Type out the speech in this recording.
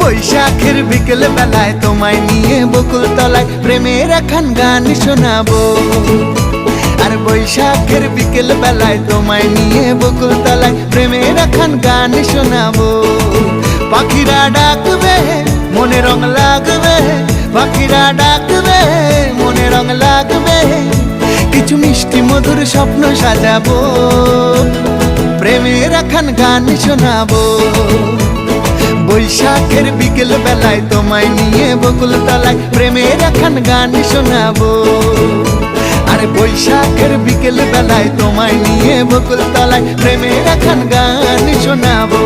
বৈশাখের বিকেল বেলায় তোমায় নিয়ে বকুল তলায় প্রেমের একখান গান শোনাবো। আর বৈশাখের বিকেল বেলায় তোমায় নিয়ে বকুল তলায় প্রেমের একখান গান শোনাবো। পাখিরা ডাকবে মনে রং লাগবে, পাখিরা ডাকবে মনে রং লাগবে, কিছু মিষ্টি মধুর স্বপ্ন সাজাবো, প্রেমের একখান গান শোনাবো। বৈশাখের বিকেল বেলায় তোমায় নিয়ে বকুল তলায় প্রেমের একখান গান শোনাবো। আর বৈশাখের বিকেল বেলায় তোমায় নিয়ে বকুল তলায় প্রেমের একখান গান শোনাবো।